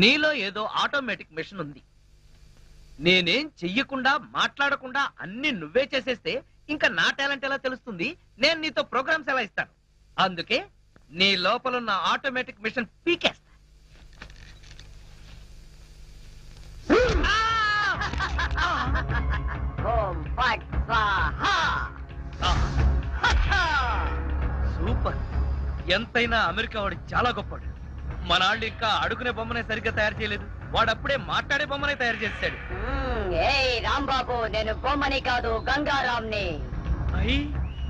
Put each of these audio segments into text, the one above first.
నీలో ఏదో automatic machine ఉంది. నేనేం చెయ్యకుండా మాట్లాడకుండా అన్ని నువ్వే చేసేస్తే ఇంకా నా టాలెంట్ ఎలా తెలుస్తుంది? నేను నీతో ప్రోగ్రామ్స్ ఎలా ఇస్తాను? అందుకే నీ లోపలున్న ఆటోమేటిక్ మిషన్ పీకేస్తా. సూపర్. ఎంతైనా అమెరికా వాడు చాలా గొప్పవాడు. మన వాళ్ళు ఇంకా అడుగునే బొమ్మనే సరిగ్గా తయారు చేయలేదు, వాడు అప్పుడే మాట్లాడే బొమ్మనే తయారు చేస్తాడు. రాంబాబు, నేను బొమ్మని కాదు గంగారాంని. అయ్యి,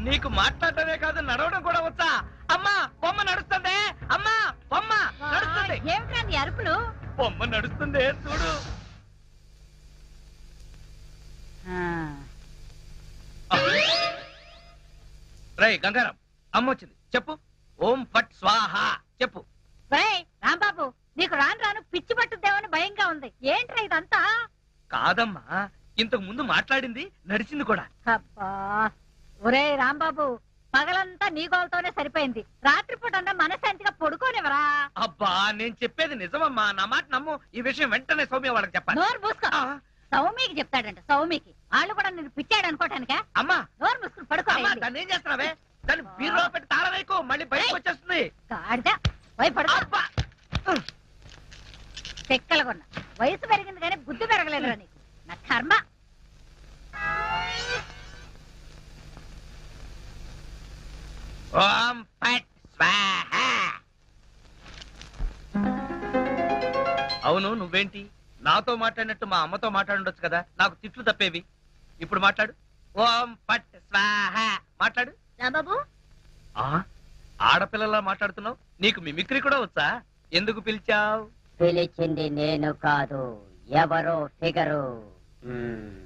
నీకు మాట్లాడటమే కాదు నడవడం కూడా వచ్చా? అమ్మా బొమ్మ నడుస్తుంది, అమ్మా బొమ్మ నడుస్తుంది. ఏమిటండి అరుపులు? బొమ్మ నడుస్తుంది చూడు. రై గంగారాం, అమ్మ వచ్చింది, చెప్పు. ఓం ఫట్ స్వాహ చెప్పు. రాంబాబు, నీకు రాను రాను పిచ్చి పట్టుద్దేమని భయంగా ఉంది. ఏంట్రా ఇదంతా? కాదమ్మా, ఇంతకు ముందు మాట్లాడింది నడిచింది కూడా. అబ్బా, ఒరే రాంబాబు, పగలంతా నీ గోలతోనే సరిపోయింది. రాత్రిపూట అంతా మనశాంతిగా పడుకోనివరా? అబ్బా, నేను చెప్పేది నిజమమ్మా, నా మాట నమ్ము. ఈ విషయం వెంటనే సౌమ్య వాళ్ళకి చెప్పాలి. నోరు మూసుకో. సౌమికి చెప్తాడంట. సౌమికి వాళ్ళు కూడా నేను పిచ్చాడు అనుకోటానికా? అమ్మా నోరు మూసుకుని పడుకో. దాన్ని ఏం చేస్తున్నావే? దాన్ని బీరులో పెట్టి తాళం వేయకు, మళ్ళీ బయటకు వచ్చేస్తుంది. చెక్కలగొన్న వయసు పెరిగింది కానీ బుద్ధి పెరగలేదురా నీకు. నా కర్మ. ఓం ఫట్ స్వాహ. అవును, నువ్వేంటి నాతో మాట్లాడినట్టు మా అమ్మతో మాట్లాడుండొచ్చు కదా, నాకు తిట్లు తప్పేవి. ఇప్పుడు మాట్లాడు. ఓం ఫట్ స్వాహ మాట్లాడు. రాంబాబు, ఆడపిల్లలా మాట్లాడుతున్నావు, నీకు మిమిక్రీ కూడా వచ్చా? ఎందుకు పిలిచావు? పిలిచింది నేను కాదు, ఎవరో ఫిగరు.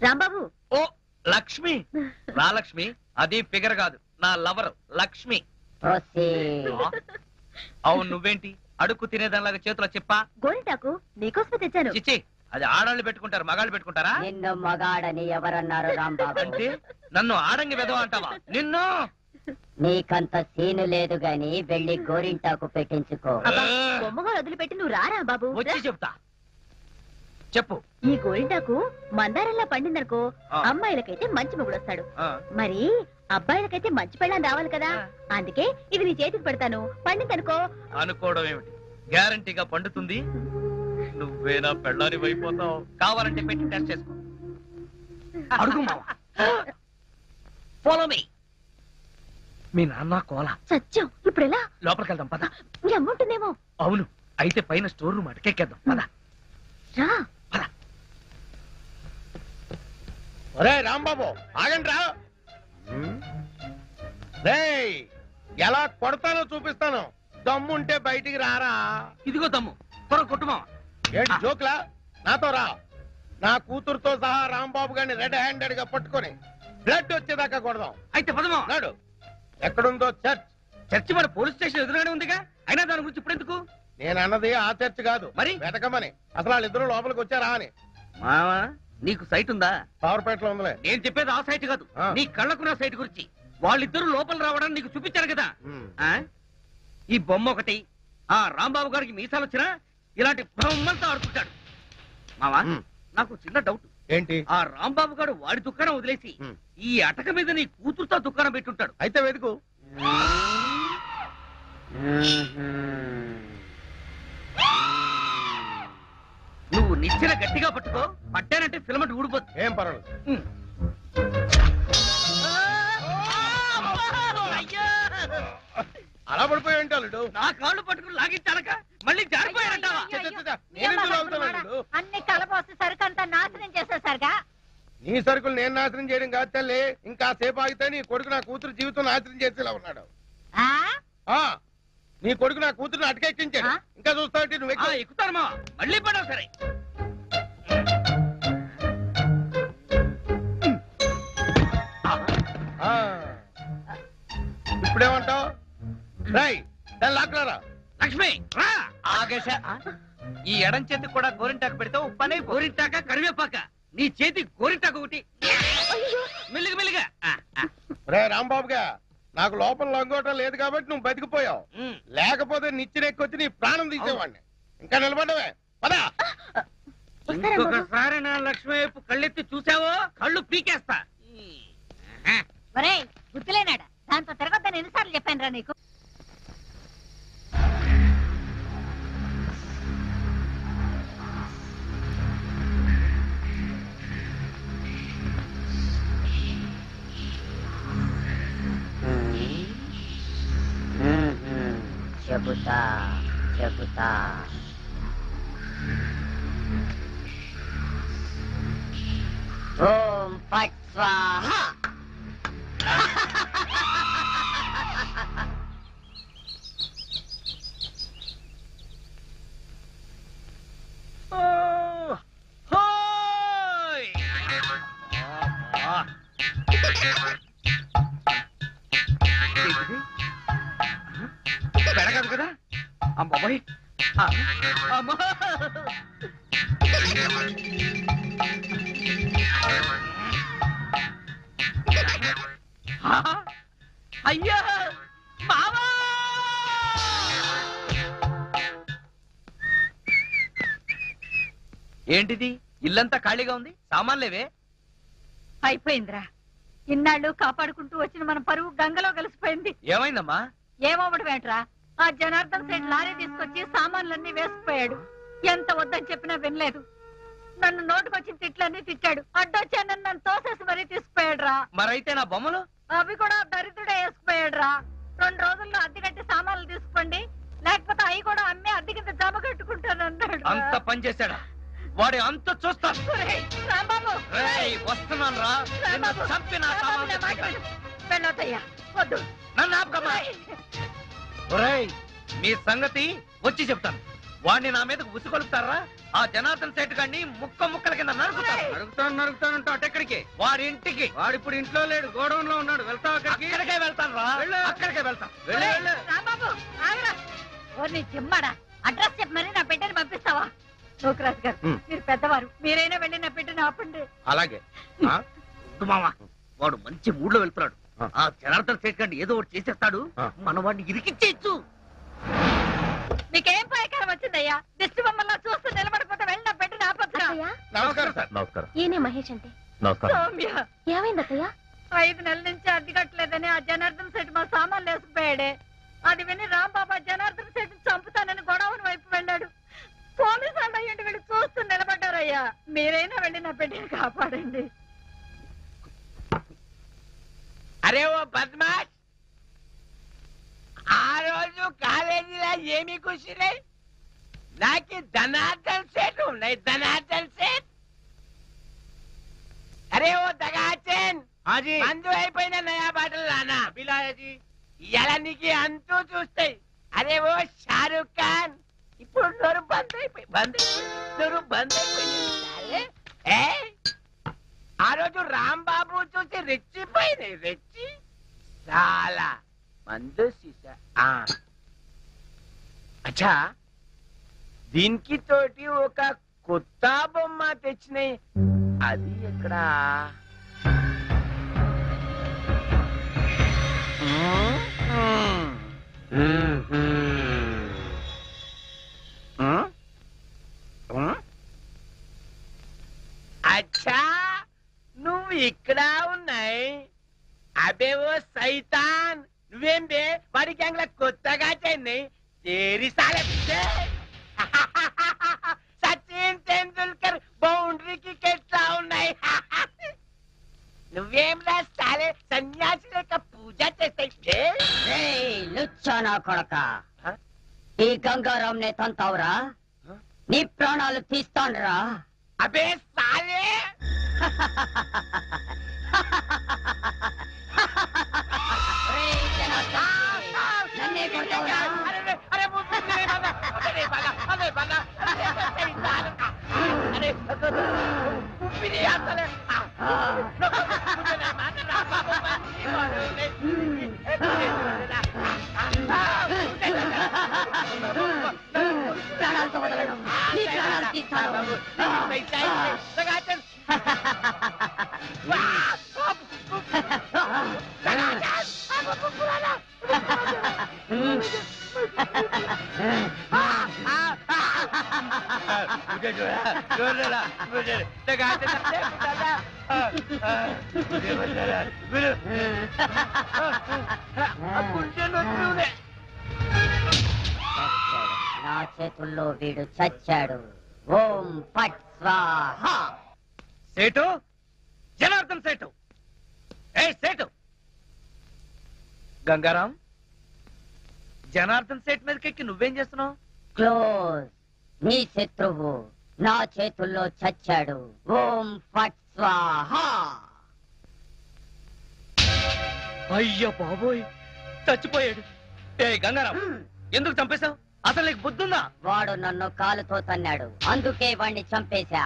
రాంబాబు. ఓ లక్ష్మి. రా లక్ష్మి, అది ఫిగర్ కాదు, నా లవర్ లక్ష్మి. అవును, నువ్వేంటి అడుక్కు తినేదానిలాగా చేతిలో చెప్పా? గోరింటాకు నీకోసమే తెచ్చాను. చిచ్చి, అది ఆడాళ్ళు పెట్టుకుంటారు, మగాళ్ళు పెట్టుకుంటారా? నిన్ను మగాడని ఎవరన్నారు రాంబాబు? అంటే నన్ను ఆడంగి వెదవ అంటావా? నిన్ను. నీకంత సీను లేదు గాని వెళ్ళి గోరింటాకు పెట్టించుకో. బొమ్మగా వదిలిపెట్టి నువ్వు రారా బాబు? వచ్చి చెప్తా, చెప్పు. ఈ గోరింటాకు మందారంలా పండిందనుకో, అమ్మాయిలకైతే మంచి మొగుడు వస్తాడు. మరి అబ్బాయిలకైతే మంచి పెళ్ళాన్ని రావాలి కదా, అందుకే ఇది నీ చేతికి పెడతాను. పండిందనుకో. అనుకోవడం ఏమిటి, గ్యారంటీగా పండుతుంది. నువ్వేనా పెళ్ళాని అయిపోతావు. కావాలంటే పెట్టి టెస్ట్ చేసుకో. అడుగు మావా. Follow me. మీ నాన్న కోల సత్యం. ఇప్పుడు ఎలా? లోపలికి వెళ్దాం పద. అమ్ముంటుందేమో. అవును, అయితే పైన స్టోర్ రూమ్ అటకెక్కేద్దాం పద. రా. ఒరే రాంబాబు, ఆగండి రా. రేయ్, ఎలా కొడతానో చూపిస్తాను. దమ్ముంటే బయటికి రారా. ఇదిగో దమ్ము, త్వర కొట్టుమా. ఏంటి జోక్లా? నాతో రా. నా కూతురుతో సహా రాంబాబు గారిని రెడ్ హ్యాండెడ్ గా పట్టుకొని బ్లడ్ వచ్చేదాకా కొడదాం. అయితే పదమా. నాడు ఎక్కడుందో చర్చ్. చర్చి మన పోలీస్ స్టేషన్ ఎదురుగానే ఉందిగా, అయినా దాని గురించి ఇప్పుడు ఎందుకు? నేను అన్నది ఆ చర్చ్ కాదు, మరి వెతకమని. అసలు వాళ్ళిద్దరూ లోపలికి వచ్చారా అని. మావా, నీకు సైట్ ఉందా? పవర్పేటలో ఉందిలే. నేను చెప్పేది ఆ సైట్ కాదు, నీ కళ్ళకున్న సైట్ గురించి. వాళ్ళిద్దరూ లోపల రావడానికి నీకు చూపించారు కదా. ఈ బొమ్మ ఒకటి, ఆ రాంబాబు గారికి మీసాలు వచ్చినా ఇలాంటి బొమ్మలతో ఆడుకుంటాడు. మావా, నాకు చిన్న డౌట్. ఏంటి? ఆ రాంబాబు గారు వాడి దుకాణం వదిలేసి ఈ అటక మీద నీ కూతురుతో దుకాణం పెట్టుంటాడు. అయితే వెతుకు. నువ్వు నిచ్చెన గట్టిగా పట్టుకో, పట్టానంటే ఫిలమెంట్ ఊడిపోతుంది. ఏం పర్వాలేదు. అలా పడిపోయి ఉంటాడు. నా కాళ్ళు పట్టుకుని లాగించాలక మళ్ళీ జారిపోయారంటావా? అన్ని కలపోసి సరుకంతా నాశనం చేసేసరిగా. నీ సరుకులు నేను నాశనం చేయడం కాదు తల్లి. ఇంకా సేపు ఆగితే నీ కొడుకు నా కూతురు జీవితం నాశనం చేసేలా ఉన్నాడు. నీ కొడుకు నా కూతురుని అటకెక్కించాడు. ఇంకా చూస్తావు నువ్వు ఎక్కుతారు మా మళ్ళీ పడవు. సరే, ఇప్పుడేమంటావు? రాయ్, దాన్ని లాక్కులారా. లక్ష్మి రా. ఆగేశ, ఈ ఎడం చేతికి కూడా గోరింటాకు పెడితే ఉప్పనే. గోరింటాక కరివేపాక, నీ చేతి గోరింటాకు ఒకటి. మెల్లిగా మెల్లిగా. రే రాంబాబుగా, నాకు లోపల లంగోటం లేదు కాబట్టి నువ్వు బతికిపోయావు. లేకపోతే నిచ్చెనెక్కొచ్చి నీ ప్రాణం తీసేవాడిని. ఇంకా నిలబడ్డవే. పద. ఇంకొకసారి నా లక్ష్మి వైపు కళ్ళెత్తి చూసావో కళ్ళు పీకేస్తా. ఒరేయ్ గుర్తులేనాడా, దాంతో తిరగొద్దని ఎన్నిసార్లు చెప్పాను రా నీకు. చెబుతా చెబుతా ఓం ఫట్ స్వాహ. పెడగదు కదా అమ్మాయి. అమ్మా అయ్యా బావా! ఏంటిది ఇల్లంతా ఖాళీగా ఉంది, సామాన్లేవే? అయిపోయిందిరా, ఇన్నాళ్ళు కాపాడుకుంటూ వచ్చిన మన పరువు గంగలో కలిసిపోయింది. ఏమైందమ్మా? ఏమవ్వడం ఏంట్రా, ఆ జనార్దన్ సైడ్ లారీ తీసుకొచ్చి సామాన్లన్నీ వేసుకుపోయాడు. ఎంత వద్దని చెప్పినా వినలేదు. నన్ను నోటుకొచ్చిన తిట్లన్నీ తిట్టాడు. అడ్డొచ్చాను నన్ను తోసేసి మరీ తీసుకుపోయాడు రా. మరైతే నా బొమ్మలు? అవి కూడా దరిద్రుడే వేసుకుపోయాడు రా. 2 రోజుల్లో అద్దె కట్టి సామాన్లు తీసుకోండి, లేకపోతే అవి కూడా అమ్మి అద్దె కింద జమ కట్టుకుంటాను అన్నాడు. అంత పని చేశాడా? వాడి అంత చూస్తాను. రాంబాబు వస్తున్నాను రా, చంపి నా సామాన్లు వెళ్ళొద్దయ్యా, వద్దు. నన్ను ఆపకమ్మా. ఒరేయ్, మీ సంగతి వచ్చి చెప్తాను. వాడిని నా మీదకు ఉసుకొలుపుతారా? ఆ జనార్దన్ సెట్ గాని ముక్క ముక్కల కింద నరుకుతాను. అటెక్కడికి? వాడి ఇంటికి. వాడిప్పుడు ఇంట్లో లేడు, గోడౌన్ లో ఉన్నాడు. వెళ్తావు అక్కడికి? అక్కడికే వెళ్తాను రా, అక్కడికే వెళ్తాను. రాంబాబు ఆగరా, నీ చిమ్మాడా, అడ్రస్ చెప్పి మరి నా బిడ్డని పంపిస్తావా? లోకరాజు గారు, మీరు పెద్దవారు, మీరైనా వెళ్ళి నా బిడ్డని ఆపండి. అలాగే మామ, వాడు మంచి మూడ్ లో వెళ్తున్నాడు. ఆ జనార్దన్ సెట్ గాని ఏదో ఒకటి చేసేస్తాడు, మన వాడిని ఇరికిచ్చేయచ్చు. మీకేం పాయకారం వచ్చిందయ్యా? దిష్టి బొమ్మల్లా చూస్తూ నిలబడిపోతే వెళ్ళి నా బిడ్డని ఆపొద్దురా. నమస్కారం సార్. నమస్కారం. ఈయనే మహేష్ అంటే. నమస్కారం. సౌమ్య, ఏమైంది అత్తయ్య? 5 నెలల నుంచి అద్దె కట్టలేదని ఆ జనార్దన్ సెట్ మా సామాన్లు వేసుకుపోయాడే. అది విని రాంబాబా జనార్దన్ సెట్ చంపుతానని గొడవని వైపు వెళ్ళాడు. పోలీసు వాళ్ళు అయ్యండి వెళ్ళి చూస్తూ నిలబడ్డారయ్యా. మీరైనా వెళ్ళి నా బిడ్డని కాపాడండి. అరే ఓ బద్మాష్, ఆ రోజు కాలేజీలో ఏమి కూర్చునే? నాకు ధనార్దన్ సెట్ ఉన్నాయి, ధనార్దన్ సెట్. అరే ఓ దగాచన్, మందు అయిపోయిన నయా బాటలు రానా ఇలా నీకు అంతూ చూస్తాయి. అరే ఓ షారూక్ ఖాన్, ఇప్పుడు నోరు బంద్ అయిపోయింది. ఆ రోజు రాంబాబు చూసి రెచ్చిపోయినాయి, చాలా మందు సీసా. అచ్చా, దీనికి తోటి ఒక కొత్త బొమ్మ తెచ్చినాయి, అది ఎక్కడ? అచ్చా, నువ్వు ఇక్కడ ఉన్నాయి. అబే ఓ సైతాన్, నువ్వేం బే వాడి గ్యాంగ్ లో కొత్తగా చెన్నై తేరి సాలే. సచిన్ తెండూల్కర్ బౌండరీకి ఎట్లా ఉన్నాయి? నువ్వేం రాస్తాలే సన్యాసి లేక పూజ చేస్తాయి. లుచ్చానా కొడక, ఈ గంగారాం నే తంతావురా, నీ ప్రాణాలు తీస్తానురా. అబే సాలే, నన్నే కొడతావురా? ప్రాణాలతో వదలను, నీ ప్రాణాలు తీస్తాను. मुझे जो है जोर दे रहा मुझे लगाते सकते मुझे बता रहा मुझे मुझे नొచ్చునే నా చేతుల్లో వీడు చచ్చాడు. ఓం ఫట్ స్వాహా. సేటు జనార్దన్ సేటు ఏ సేటు గంగారాం జనార్దన్ సేట్ మీదకి నువ్వేం చేస్తున్నావు? క్లోజ్. నీ శత్రువు నా చేతుల్లో చచ్చాడు. ఓం ఫట్ స్వాహా. అయ్యో బాబోయ్ చచ్చిపోయాడు. ఏ గంగారాం ఎందుకు చంపేశావు? అసలు నీకు బుద్ధుందా? వాడు నన్ను కాలుతో తన్నాడు, అందుకే వాణ్ణి చంపేశా.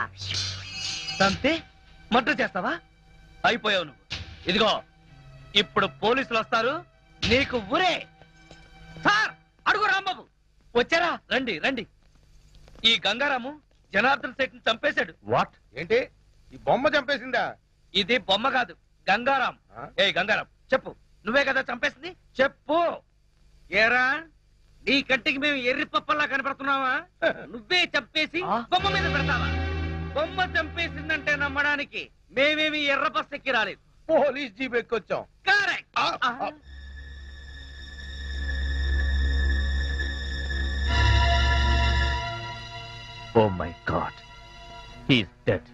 చంపే మర్డర్ చేస్తావా? అయిపోయావు నువ్వు. ఇదిగో ఇప్పుడు పోలీసులు వస్తారు, నీకు ఊరే. సార్ అడుగు రాంబాబు. వచ్చారా? రండి రండి. ఈ గంగారాము జనార్దన్ శెట్టిని చంపేశాడు. వాట్? ఏంటి ఈ బొమ్మ చంపేసిందా? ఇది బొమ్మ కాదు, గంగారాం. ఏ గంగారాం చెప్పు, నువ్వే కదా చంపేసింది? చెప్పు. ఏరా నీ కంటికి మేము ఎర్రి పప్పల్లా కనపడుతున్నావా? నువ్వే చంపేసి బొమ్మ మీద పెడతావా? బొమ్మ చంపేసిందంటే నమ్మడానికి మేమేమి ఎర్ర బస్ ఎక్కి రాలేదు, పోలీస్ జీప్ ఎక్కొచ్చాం. Correct. Oh my God. He's dead.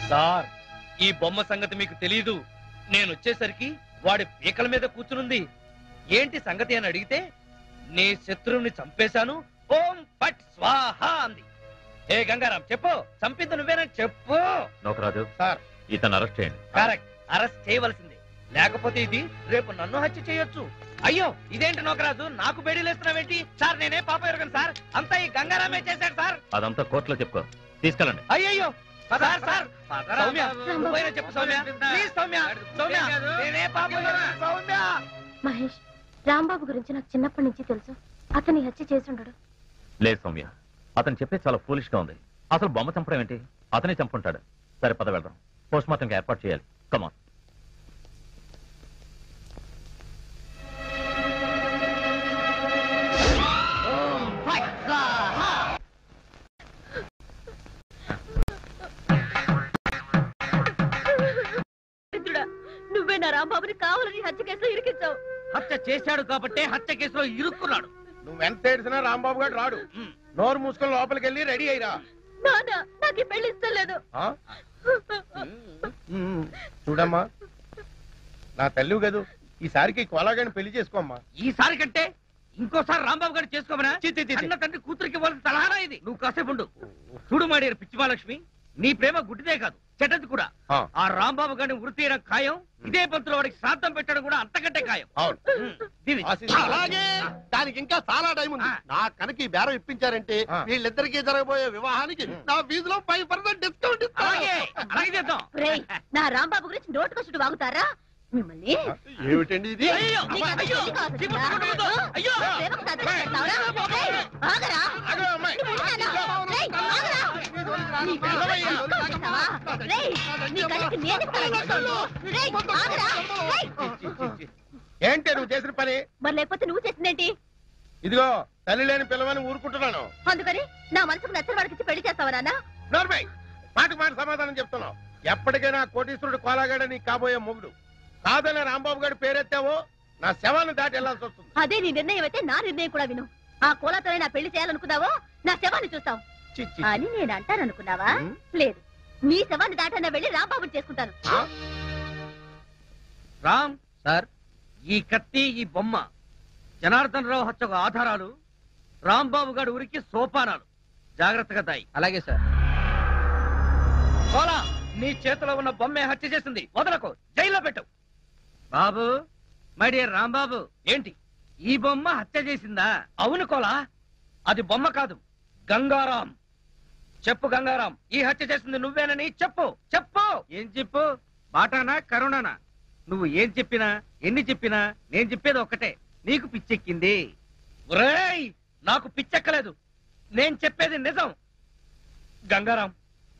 Sir ఈ బొమ్మ సంగతి మీకు తెలీదు. నేను వచ్చేసరికి వాడి పీకల మీద కూర్చునుంది. ఏంటి సంగతి అని అడిగితే నీ శత్రువుని చంపేశాను, ఓం పట్ స్వాహ అంది. ఏ గంగారాం చెప్పు, చంపింది నువ్వేనని చెప్పు. నోకరాజు సార్ ఇతను అరెస్ట్ చేయండి. కరెక్ట్, అరెస్ట్ చేయవలసిందే. లేకపోతే ఇది రేపు నన్ను హత్య చేయొచ్చు. అయ్యో ఇదేంటి నోకరాజు నాకు బేడీలేస్తున్నావేంటి? సార్ నేనే పాప ఎరగను సార్, అంతా ఈ గంగారామే చేశాడు సార్. అదంతా కోర్టులో చెప్పుకో. తీసుకెళ్ళండి. అయ్యయ్యో సార్ సార్ సౌమ్య నువ్వైనా చెప్పు సౌమ్య, ప్లీజ్ సౌమ్య. సౌమ్య నేనే పాప ఎరగను, సౌమ్య. మహేష్, రాంబాబు గురించి నాకు చిన్నప్పటి నుంచి తెలుసు. అతన్ని హత్య చేసి ఉండడు. లేదు సౌమ్య, అతను చెప్పే చాలా ఫూలిష్ గా ఉంది. అసలు బొమ్మ చంపడం ఏంటి? అతనే చంపుంటాడు. సరే పద వెళ్దాం, పోస్ట్ మార్టంకి ఏర్పాటు చేయాలి. కమాన్. నువ్వే నా రాంబాబుని కావాలని హత్య కేసులో ఇరికించావు. హత్య చేశాడు కాబట్టే హత్య కేసులో ఇరుక్కున్నాడు. నువ్వెంత ఏడ్చినా రాంబాబు గారు రాడు. నోరు మూసుకొని లోపలికి వెళ్ళి రెడీ అయ్యిరా. నాన్న నాకు ఈ పెళ్లి ఇష్టం లేదు. చూడమ్మా, నా తల్లి కదూ, ఈసారికి కోలాగాని పెళ్లి చేసుకోమ్మా. ఈసారి కంటే ఇంకోసారి రాంబాబు గారు చేసుకోమనా? అన్న తండ్రి కూతురికి వాళ్ళ సలహానా ఇది? నువ్వు కాసేపు ఉండు. చూడు మాడేరు పిచ్చి మహాలక్ష్మి, నీ ప్రేమ గుడ్డిదే కాదు, చెడ్డది కూడా. ఆ రాంబాబు గారిని వృత్తి తీయడం ఖాయం. ఇదే పంతులు వాడికి శ్రాద్ధం పెట్టడం కూడా అంతకంటే ఖాయం. అలాగే దానికి ఇంకా చాలా టైం ఉంది. నా కనుక ఈ బేరం ఇప్పించారంటే వీళ్ళిద్దరికీ జరగబోయే వివాహానికి నా ఫీజులో 5% డిస్కౌంట్ అలాగే అలాగే చేద్దాం. నా రాంబాబు గురించి నోటుకొచ్చుడు వాగుతారా మిమ్మల్ని? ఏమిటండి ఇది? అయ్యో, అయ్యో, చిక్కుకుంటుందో. అయ్యో. ప్రేమకు సాధ్యం చేస్తావురా? రేయ్, ఆగరా? ఆగు అమ్మాయి. రేయ్, ఆగరా? నీ పిల్లవయ్యా? రేయ్, నీ కళ్ళకి నేనిస్తాను. రేయ్, ఆగరా? రేయ్. ఏంటి నువ్వు చేసిన పని? మరి లేకపోతే నువ్వు చేసిందేంటి? ఇదిగో తల్లి లేని పిల్లవని ఊరుకుంటున్నాను. అందుకని నా మనసుకు నచ్చిన వాడికి ఇచ్చి పెళ్లి చేస్తావా నాన్న? నోర్మై, మాటకు మాట సమాధానం చెప్తున్నావు. ఎప్పటికైనా కోటీశ్వరుడు కోలాగాడే నీకు కాబోయే మొగుడు. కాదనే రాంబాబు గారి పేరెత్తావో నా శవాన్ని దాటి వెళ్లాల్సి వస్తుంది. అదే నీ నిర్ణయం అయితే నా నిర్ణయం కూడా విను. ఆ కోలాతోనే నా పెళ్లి చేయాలనుకున్నావో నా శవాన్ని చూస్తావు అని నేను అంటాననుకున్నావా? లేదు, నీ శవాన్ని దాటన్నా వెళ్ళి రాంబాబుని చేసుకుంటాను. రామ్ సార్, ఈ కత్తి ఈ బొమ్మ జనార్దన్ రావు హత్యకు ఆధారాలు, రాంబాబు గారి ఊరికి సోపానాలు. జాగ్రత్తగా దాయి. అలాగే సార్. కోలా, నీ చేతిలో ఉన్న బొమ్మే హత్య చేసింది, వదలకు, జైల్లో పెట్టు. బాబు, మై డియర్ రాంబాబు, ఏంటి ఈ బొమ్మ హత్య చేసిందా? అవును కోలా, అది బొమ్మ కాదు, గంగారాం. చెప్పు గంగారాం, ఈ హత్య చేసింది నువ్వేనని చెప్పు. చెప్పు. ఏం చెప్పు? బాటానా కరుణానా? నువ్వు ఏం చెప్పినా ఎన్ని చెప్పినా నేను చెప్పేది ఒక్కటే, నీకు పిచ్చెక్కింది. ఒరేయ్, నాకు పిచ్చెక్కలేదు, నేను చెప్పేది నిజం. గంగారాం,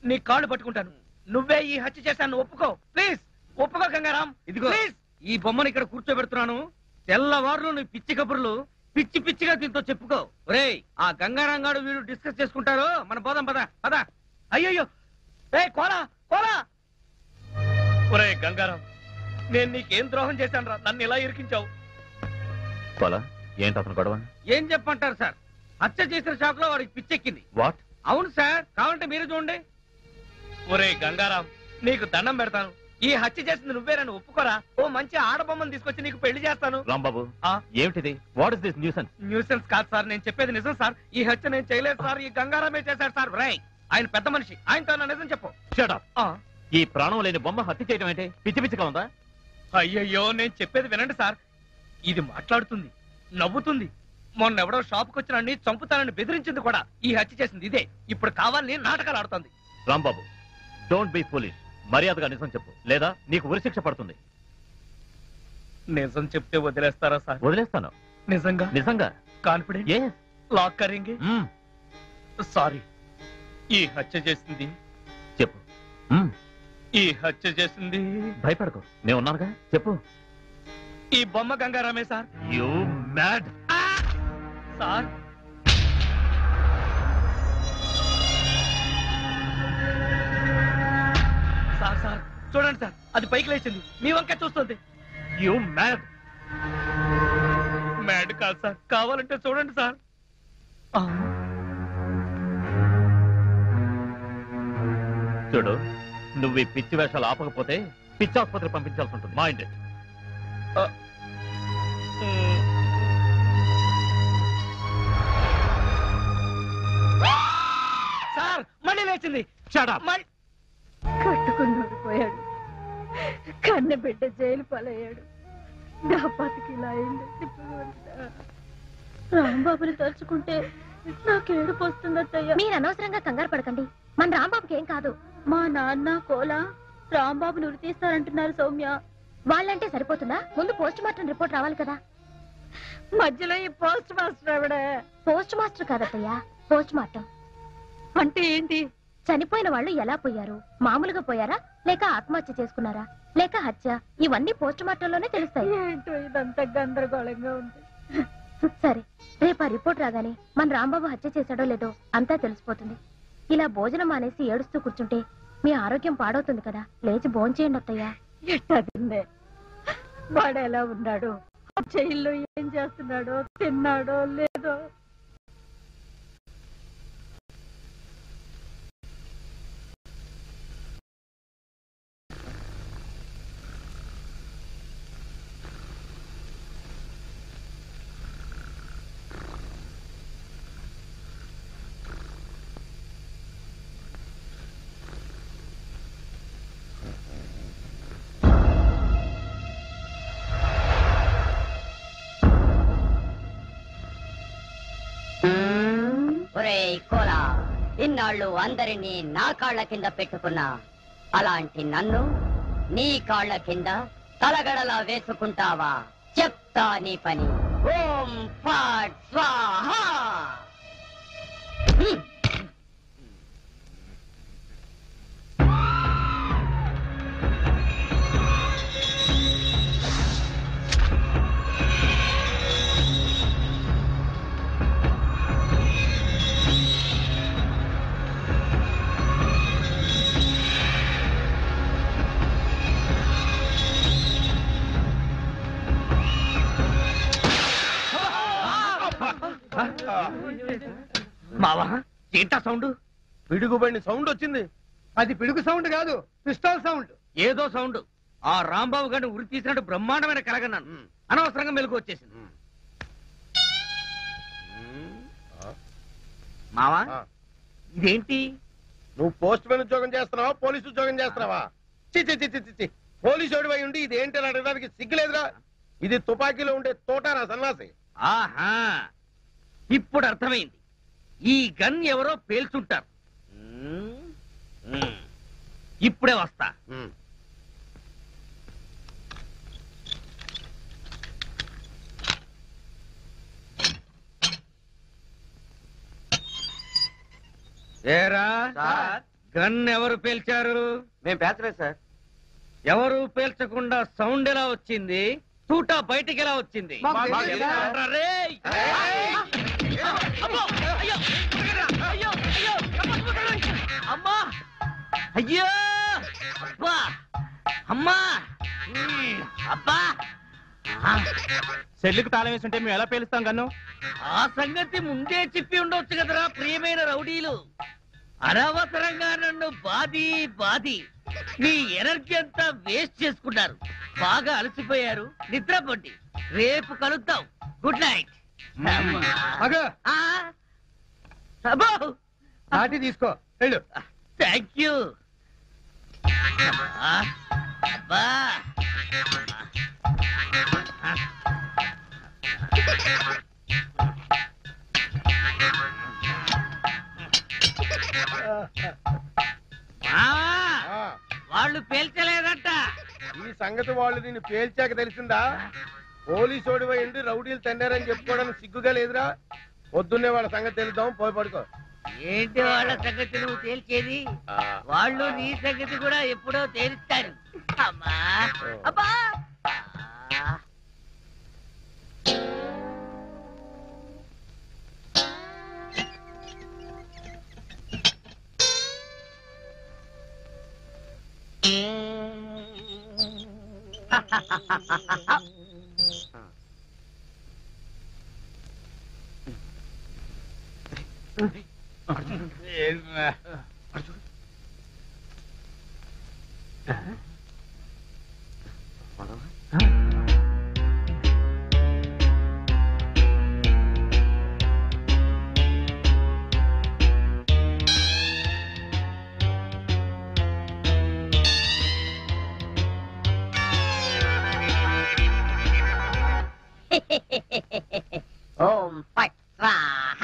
నీ కాళ్ళు పట్టుకుంటాను, నువ్వే ఈ హత్య చేశాను ఒప్పుకో. ప్లీజ్ ఒప్పుకో గంగారాం. ఇదిగో ప్లీజ్, ఈ బొమ్మను ఇక్కడ కూర్చోబెడుతున్నాను. తెల్లవారులు నీ పిచ్చి కబుర్లు పిచ్చి పిచ్చిగా దీంతో చెప్పుకో. ఒరేయ్, ఆ గంగారాంగాడు వీడు డిస్కస్ చేసుకుంటారు, మన పోదాం పద పద. అయ్యయ్యో, రే కోలా కోలా. ఒరే గంగారాం, నేను నీకేం ద్రోహం చేశాను రా, నన్ను ఇలా ఇరికించావు. కోలా, ఏంటి అతను గొడవ? ఏం చెప్పంటారు సార్, హత్య చేసిన షాక్ లో వాడికి పిచ్చెక్కింది. వాట్? అవును సార్, కావాలంటే మీరే చూడండి. ఒరే గంగారాం, నీకు దండం పెడతాను, ఈ హత్య చేసింది నువ్వేరని ఒప్పుకోరా. ఓ మంచి ఆడబొమ్మను తీసుకొచ్చి నీకు పెళ్లి చేస్తాను. రాంబాబు, ఏమిటిది? What is this nuisance? Nuisance కాదు సార్, నేను చెప్పేది నిజం సార్. ఈ హత్య నేను చేయలేదు సార్, ఈ గంగారామే చేశాడు సార్. రై, ఆయన పెద్ద మనిషి, ఆయనతో నా నిజం చెప్పు. Shut up. ఈ ప్రాణం లేని బొమ్మ హత్య చేయడం ఏంటి? పిచ్చి పిచ్చిగా ఉందా? అయ్యయ్యో, నేను చెప్పేది వినండి సార్. ఇది మాట్లాడుతుంది, నవ్వుతుంది. మొన్నెవడో షాప్కి వచ్చిన చంపుతానని బెదిరించింది కూడా. ఈ హత్య చేసింది ఇదే. ఇప్పుడు కావాలని నాటకాలు ఆడుతుంది. Rambabu, don't be foolish. మర్యాదగా నిజం చెప్పు, లేదా నీకు ఉరిశిక్ష పడుతుంది. నిజం చెప్తే వదిలేస్తారా సార్? వదిలేస్తాను. నిజంగా? నిజంగా. కాన్ఫిడెంట్? Yes. లాక్ కరేంగే? సారీ, ఈ హత్య చేసింది. చెప్పు. ఈ హత్య చేసింది. భయపడకు, నేను ఉన్నానుగా. చెప్పు. ఈ బొమ్మ గంగారామే sir. You mad. Sir, sir sir చూడండి సార్, అది పైకి లేచింది, మీ వంక చూస్తుంది. You mad. మ్యాడ్ కాదు సార్, కావాలంటే చూడండి సార్. చూడు, నువ్వు ఈ పిచ్చి వేషాలు ఆపకపోతే పిచ్చి ఆసుపత్రి పంపించాల్సి ఉంటుంది. Mind it. సార్, మళ్ళీ లేచింది. Shut up. కట్టుకున్నాడు పోయాడు, కన్న బిడ్డ జైలు పాలయ్యాడు. నా బతికి ఇలా అయింది. రాంబాబుని తలుచుకుంటే నాకు ఏడుపు వస్తుందయ్యా. మీరు అనవసరంగా కంగారు పడకండి, మన రాంబాబుకి ఏం కాదు. మా నాన్న కోలా రాంబాబుని ఉరి తీస్తారంటున్నారు సౌమ్య. వాళ్ళంటే సరిపోతుందా? ముందు పోస్ట్ మార్టం రిపోర్ట్ రావాలి కదా. మధ్యలో ఈ పోస్ట్ మాస్టర్ ఆవిడ. పోస్ట్ మాస్టర్ కాదత్తయ్యా, పోస్ట్ మార్టం. అంటే ఏంటి? చనిపోయిన వాళ్ళు ఎలా పోయారు? మామూలుగా పోయారా, లేక ఆత్మహత్య చేసుకున్నారా, లేక హత్య? ఇవన్నీ పోస్ట్ మార్టంలోనే తెలుస్తాయి. ఏంటో ఇదంతా గందరగోళంగా ఉంది. సరే, రేపు ఆ రిపోర్ట్ రాగానే మన రాంబాబు హత్య చేశాడో లేదో అంతా తెలిసిపోతుంది. ఇలా భోజనం మానేసి ఏడుస్తూ కూర్చుంటే మీ ఆరోగ్యం పాడవుతుంది కదా. లేచి భోంచేయండి అత్తయ్యా. ఎట్టా తిందే? వాడు ఎలా ఉన్నాడు? జైల్లో ఏం చేస్తున్నాడో, తిన్నాడో లేదో? ఒరేయ్ కోలా, ఇన్నాళ్ళు అందరినీ నా కాళ్ల కింద పెట్టుకున్నా, అలాంటి నన్ను నీ కాళ్ల కింద తలగడలా వేసుకుంటావా? చెప్తా నీ పని. ఓం ఫాట్ స్వాహా. మావా, ఏంటా సౌండ్? పిడుగుబండి సౌండ్ వచ్చింది. అది పిడుగు సౌండ్ కాదు, పిస్టల్ సౌండ్. ఏదో సౌండ్. ఆ రాంబాబు గారిని ఉరి తీసినట్టు బ్రహ్మాండమైన కలగన్నాను. అనవసరంగా మెలకు వచ్చేసింది. మావా, ఇదేంటి? నువ్వు పోస్ట్ మ్యాన్ ఉద్యోగం చేస్తున్నావా, పోలీసు ఉద్యోగం చేస్తున్నావా? చి పోలీసు ఓడివై ఉండి ఇది ఏంటి అని అడగడానికి సిగ్గులేదురా? ఇది తుపాకీలో ఉండే తోటారా సన్నాసి. ఆహా, ఇప్పుడు అర్థమైంది. ఈ గన్ ఎవరో పేల్చుంటారు. ఇప్పుడే వస్తా. ఏరా, గన్ ఎవరు పేల్చారు? మేము పేల్చలేదు సార్. ఎవరు పేల్చకుండా సౌండ్ ఎలా వచ్చింది? తూటా బయటికి ఎలా వచ్చింది? రేయ్! అమ్మో! అయ్యో! అయ్యో! అయ్యో! అమ్మా! అయ్యో! అబ్బా! అమ్మా! అబ్బా! సెల్లుకు తాళం వేస్తుంటే మేము ఎలా పేలుస్తాం కన్ను? ఆ సంగతి ముందే చెప్పి ఉండొచ్చు కదరా ప్రియమైన రౌడీలు. అనవసరంగా నన్ను బాది మీ ఎనర్జీ అంతా వేస్ట్ చేసుకున్నారు. బాగా అలసిపోయారు, నిద్రపోండి. రేపు కలుద్దాం. Good night. పార్టీ తీసుకో వెళ్ళు. Thank you. అబ్బా వాళ్ళు పేల్చలేదట. ఈ సంగతి వాళ్ళు నిన్ను పేల్చాక తెలిసిందా? పోలీసు ఓడిపోయింది రౌడీలు తండారని చెప్పుకోవడానికి సిగ్గుగా లేదురా? పొద్దున్నే వాళ్ళ సంగతి తెలుద్దాం, పోయి పడుకో. ఏంటి వాళ్ళ సంగతి నువ్వు తేల్చేది? వాళ్ళు నీ సంగతి కూడా ఎప్పుడో తేలుస్తారు. అమ్మా అబ్బా ఓం ఫట్ స్వాహ.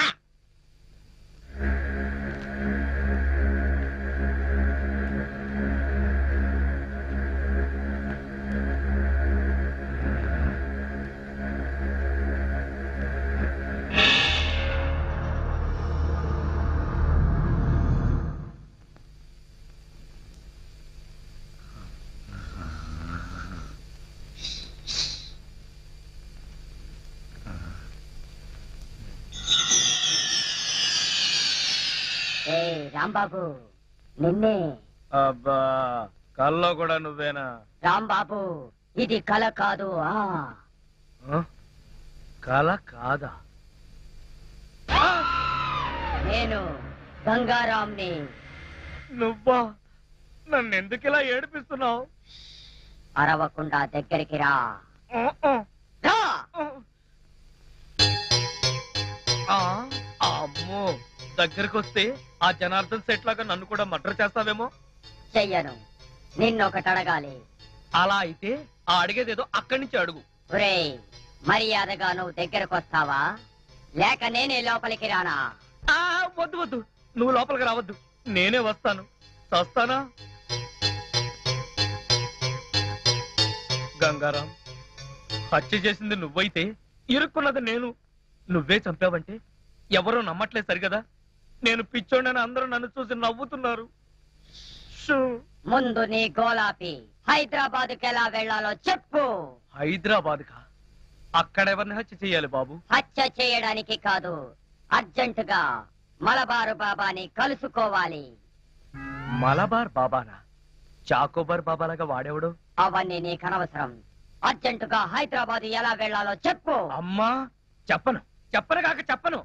రాంబాబు నిన్నే. అబ్బా కల్లో కూడా నువ్వేనా? రాంబాబు ఇది కల కాదు. కల కాదా? నేను గంగారాంని. నువ్వా? నన్ను ఎందుకు ఇలా ఏడిపిస్తున్నావు? అరవకుండా దగ్గరికి రా. రా. అమ్మో, దగ్గరకు వస్తే ఆ జనార్దన్ సెట్ లాగా నన్ను కూడా మర్డర్ చేస్తావేమో. చెయ్యను. నిన్నొకటి అడగాలి. అలా అయితే ఆ అడిగేదేదో అక్కడి నుంచి అడుగు. ఒరేయ్, మర్యాదగా నువ్వు దగ్గరకు వస్తావా లేక నేనే లోపలికి రానా? వద్దు వద్దు, నువ్వు లోపలికి రావద్దు, నేనే వస్తాను. చస్తానా? గంగారాం, హత్య చేసింది నువ్వైతే ఇరుక్కున్నది నేను. నువ్వే చంపావంటే ఎవరో నమ్మట్లేదు సరిగదా? నేను పిచ్చోడని అందరూ నన్ను చూసి నవ్వుతున్నారు. ముందు నీ గోలాపి హైదరాబాద్కి ఎలా వెళ్లాలో చెప్పు. హైదరాబాద్ కా? అక్కడెవరిని హత్య చెయ్యాలి బాబు? హత్య చేయడానికి కాదు, అర్జెంటుగా మలబారు బాబాని కలుసుకోవాలి. మలబార్ బాబానా? చాకోబార్ బాబాలాగా వాడేవాడు? అవన్నీ నీకు అనవసరం. అర్జెంటుగా హైదరాబాద్ ఎలా వెళ్లాలో చెప్పు. అమ్మా చెప్పను, చెప్పను కాక చెప్పను.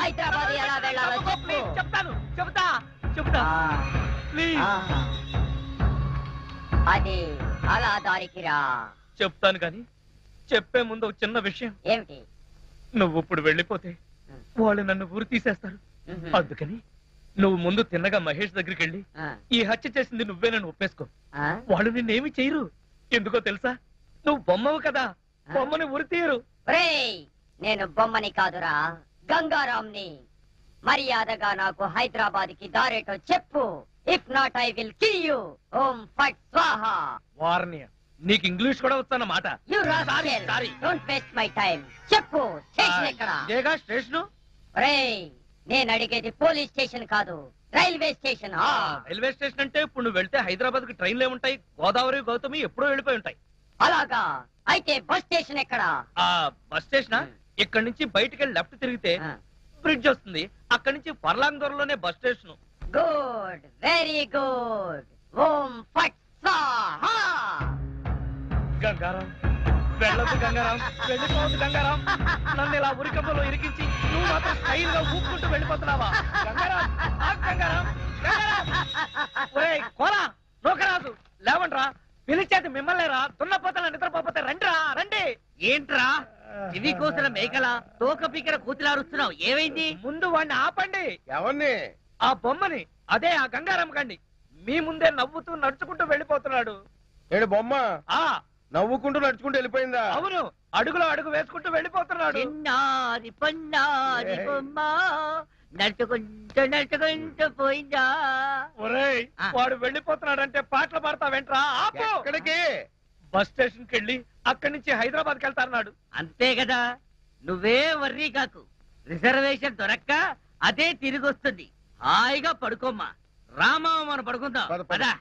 హైదరాబాద్ ఎలా వెళ్లాలో చెప్పు. చెప్తాను, చెప్తా ప్లీజ్. అది అలా దారికి రా. చెప్తాను కానీ చెప్పే ముందు ఒక చిన్న విషయం. ఏమిటి? నువ్వు ఇప్పుడు వెళ్ళిపోతే వాళ్ళు నన్ను ఊరు తీసేస్తారు. అందుకని నువ్వు ముందు తిన్నగా మహేష్ దగ్గరికి వెళ్ళి ఈ హత్య చేసింది నువ్వేనని ఒప్పేసుకో. వాళ్ళు నిన్నేమి చేయరు. ఎందుకో తెలుసా? నువ్వు బొమ్మవు కదా, బొమ్మని ఉరి తీయరు. నేను బొమ్మని కాదురా, గంగారాంని. మర్యాదగా నాకు హైదరాబాద్ కి దారేటో చెప్పు. If not I will kill you. ఓం ఫట్ స్వాహ. వార్నియ, నీకు ఇంగ్లీష్ కూడా వస్తానమాట. You rascal, don't waste my time. చెప్పు, స్టేషన్ ఎక్కడ? ఇదేగా స్టేషను. రేయ్, నేను అడిగేది పోలీస్ స్టేషన్ కాదు, రైల్వే స్టేషన్ రైల్వే స్టేషన్ అంటే ఇప్పుడు నువ్వు వెళ్తే హైదరాబాద్ కి ట్రైన్లు ఏముంటాయి, గోదావరి గౌతమి ఎప్పుడో వెళ్ళిపోయి ఉంటాయి. అలాగా అయితే బస్ స్టేషన్ ఎక్కడ? ఆ బస్ స్టేషన్ ఇక్కడ నుంచి బయటికి వెళ్ళి లెఫ్ట్ తిరిగితే బ్రిడ్జ్ వస్తుంది, అక్కడి నుంచి పర్లాంగ్ దూరంలోనే bus station. Good, very good. ఓం ఫట్ స్వాహా. గంగారాం వెళ్ళొద్దు, గంగారాం వెళ్ళిపోవద్దు, గంగారాం నన్ను ఇలా ఉరికంపలో ఇరికించి నువ్వు మాత్రం స్టైల్ గా ఊపుకుంటూ వెళ్ళిపోతున్నావా? గంగారాం ఆగు, గంగారాం, గంగారాం. ఒరేయ్ కోలా, నోకరాజు లేవండ్రా, పిలిచేది మిమ్మల్నేరా, దున్నపోతల నిద్రపోతే రండిరా, రండి. ఏంట్రా ఇవి కోసిన మేకల తోక పీకర కూతులారుస్తున్నావు, ఏమైంది? ముందు వాడిని ఆపండి. ఎవరిని? ఆ బొమ్మని, అదే ఆ గంగారాం గండి. మీ ముందే నవ్వుతూ నడుచుకుంటూ వెళ్ళిపోతున్నాడు. ఏడు బొమ్మ ఆ నవ్వుకుంటూ నడుచుకుంటూ వెళ్ళిపోయిందా? అవును, అడుగులో అడుగు వేసుకుంటూ వెళ్ళిపోతున్నాడు. చిన్నారి పొన్నారి బొమ్మ నడుచుకుంటూ నడుచుకుంటూ పోయిందా? ఒరేయ్ వాడు వెళ్ళిపోతున్నాడంటే పాటలు పాడతా వెంట్రా, ఆపు. ఎక్కడికి? బస్ స్టేషన్ కి వెళ్ళి అక్కడి నుంచి హైదరాబాద్ కి వెళ్తాన్నాడు. అంతే కదా, నువ్వే వర్రీ కాకు, రిజర్వేషన్ దొరక్క అదే తిరిగి వస్తుంది. హాయిగా పడుకోమ్మా. రామా మనం పడుకుందాం పద, పద. పదా.